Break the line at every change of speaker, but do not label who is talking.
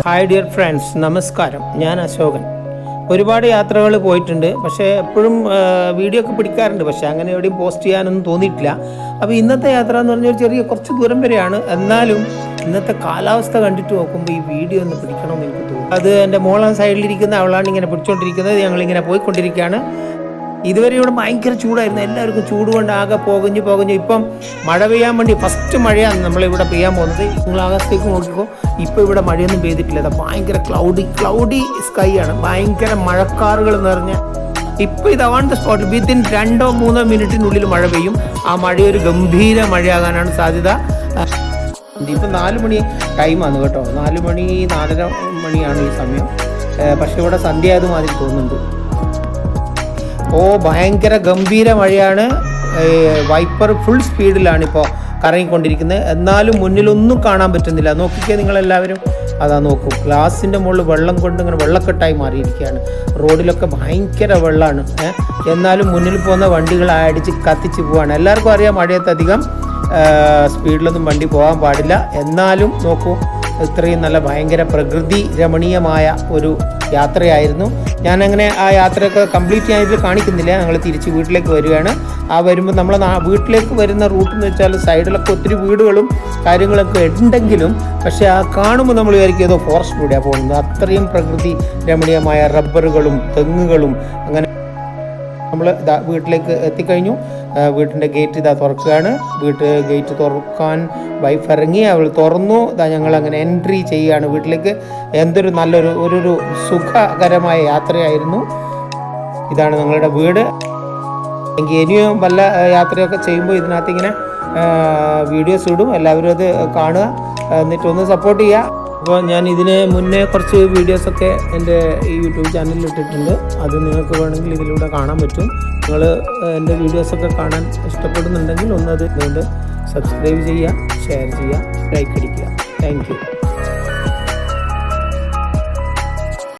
Hi dear friends, നമസ്കാരം. ഞാൻ അശോകൻ. ഒരുപാട് യാത്രകൾ പോയിട്ടുണ്ട്, പക്ഷേ എപ്പോഴും വീഡിയോ ഒക്കെ പിടിക്കാറുണ്ട്, പക്ഷേ അങ്ങനെ എവിടെയും പോസ്റ്റ് ചെയ്യാനൊന്നും തോന്നിയിട്ടില്ല. അപ്പോൾ ഇന്നത്തെ യാത്ര എന്ന് പറഞ്ഞാൽ ചെറിയ കുറച്ച് ദൂരം വരെയാണ്. എന്നാലും ഇന്നത്തെ കാലാവസ്ഥ കണ്ടിട്ട് നോക്കുമ്പോൾ ഈ വീഡിയോ ഒന്ന് പിടിക്കണമെന്ന് എനിക്ക് തോന്നുന്നു. അത് എൻ്റെ മോളാൻ സൈഡിലിരിക്കുന്ന അവളാണ് ഇങ്ങനെ പിടിച്ചുകൊണ്ടിരിക്കുന്നത്. ഞങ്ങളിങ്ങനെ പോയിക്കൊണ്ടിരിക്കുകയാണ്. ഇതുവരെ ഇവിടെ ഭയങ്കര ചൂടായിരുന്നു, എല്ലാവർക്കും ചൂട് കൊണ്ട് ആകെ പുകഞ്ഞു. ഇപ്പം മഴ പെയ്യാൻ വേണ്ടി ഫസ്റ്റ് മഴയാണ് നമ്മളിവിടെ പെയ്യാൻ പോകുന്നത്. നിങ്ങൾ ആകാശത്തേക്ക് നോക്കിക്കോ, ഇപ്പോൾ ഇവിടെ മഴയൊന്നും പെയ്തിട്ടില്ല. അത് ഭയങ്കര ക്ലൗഡി സ്കൈ ആണ്, ഭയങ്കര മഴക്കാറുകൾ നിറഞ്ഞ. ഇപ്പോൾ ഇത് ഓൺ ദ സ്പോട്ട് വിത്തിൻ 2-3 മിനിറ്റിനുള്ളിൽ മഴ പെയ്യും. ആ മഴയൊരു ഗംഭീര മഴയാകാനാണ് സാധ്യത. ഇപ്പം 4 മണി ടൈമാണ് കേട്ടോ, 4 മണി 4:30 മണിയാണ് ഈ സമയം. പക്ഷെ ഇവിടെ സന്ധ്യ ആയതുമാതിരി തോന്നുന്നുണ്ട്. ഭയങ്കര ഗംഭീര മഴയാണ്. വൈപ്പർ ഫുൾ സ്പീഡിലാണിപ്പോൾ കറങ്ങിക്കൊണ്ടിരിക്കുന്നത്. എന്നാലും മുന്നിലൊന്നും കാണാൻ പറ്റുന്നില്ല. നോക്കിക്കേ നിങ്ങളെല്ലാവരും, അതാ നോക്കൂ, ഗ്ലാസിൻ്റെ മുകളിൽ വെള്ളം കൊണ്ട് ഇങ്ങനെ വെള്ളക്കെട്ടായി മാറിയിരിക്കുകയാണ്. റോഡിലൊക്കെ ഭയങ്കര വെള്ളമാണ്. എന്നാലും മുന്നിൽ പോകുന്ന വണ്ടികൾ അടിച്ച് കത്തിച്ച് പോവാണ്. എല്ലാവർക്കും അറിയാം മഴയത്തധികം സ്പീഡിലൊന്നും വണ്ടി പോകാൻ പാടില്ല. എന്നാലും നോക്കൂ, ഇത്രയും നല്ല ഭയങ്കര പ്രകൃതി രമണീയമായ ഒരു യാത്രയായിരുന്നു. ഞാനങ്ങനെ ആ യാത്രയൊക്കെ കംപ്ലീറ്റ് ചെയ്യാനായിട്ട് കാണിക്കുന്നില്ല. ഞങ്ങൾ തിരിച്ച് വീട്ടിലേക്ക് വരികയാണ്. വരുമ്പോൾ നമ്മൾ വീട്ടിലേക്ക് വരുന്ന റൂട്ട് എന്ന് വെച്ചാൽ സൈഡിലൊക്കെ ഒത്തിരി വീടുകളും കാര്യങ്ങളൊക്കെ ഉണ്ടെങ്കിലും, പക്ഷേ ആ കാണുമ്പോൾ നമ്മൾ വിചാരിക്കും ഏതോ ഫോറസ്റ്റിലൂടെയാണ് പോകുന്നത്. അത്രയും പ്രകൃതി രമണീയമായ റബ്ബറുകളും തെങ്ങുകളും. അങ്ങനെ നമ്മൾ വീട്ടിലേക്ക് എത്തിക്കഴിഞ്ഞു. വീട്ടിൻ്റെ ഗേറ്റ് തുറക്കുകയാണ്. ഗേറ്റ് തുറക്കാൻ വൈഫ് ഇറങ്ങി, അവൾ തുറന്നു. ഞങ്ങൾ അങ്ങനെ എൻട്രി ചെയ്യുകയാണ് വീട്ടിലേക്ക്. എന്തൊരു നല്ലൊരു സുഖകരമായ യാത്രയായിരുന്നു. ഇതാണ് ഞങ്ങളുടെ വീട്. എങ്കിൽ ഇനിയും വല്ല യാത്രയൊക്കെ ചെയ്യുമ്പോൾ ഇതിനകത്ത് ഇങ്ങനെ വീഡിയോസ് ഇടും. എല്ലാവരും അത് കാണുക, എന്നിട്ടൊന്ന് സപ്പോർട്ട് ചെയ്യുക. അപ്പോൾ ഞാൻ ഇതിന് മുന്നേ കുറച്ച് വീഡിയോസൊക്കെ എൻ്റെ ഈ യൂട്യൂബ് ചാനലിൽ ഇട്ടിട്ടുണ്ട്. അത് നിങ്ങൾക്ക് വേണമെങ്കിൽ ഇതിലൂടെ കാണാൻ പറ്റും. നിങ്ങൾ എൻ്റെ വീഡിയോസൊക്കെ കാണാൻ ഇഷ്ടപ്പെടുന്നുണ്ടെങ്കിൽ ഒന്നത് സബ്സ്ക്രൈബ് ചെയ്യുക, ഷെയർ ചെയ്യുക, ലൈക്ക് അടിക്കുക. Thank you.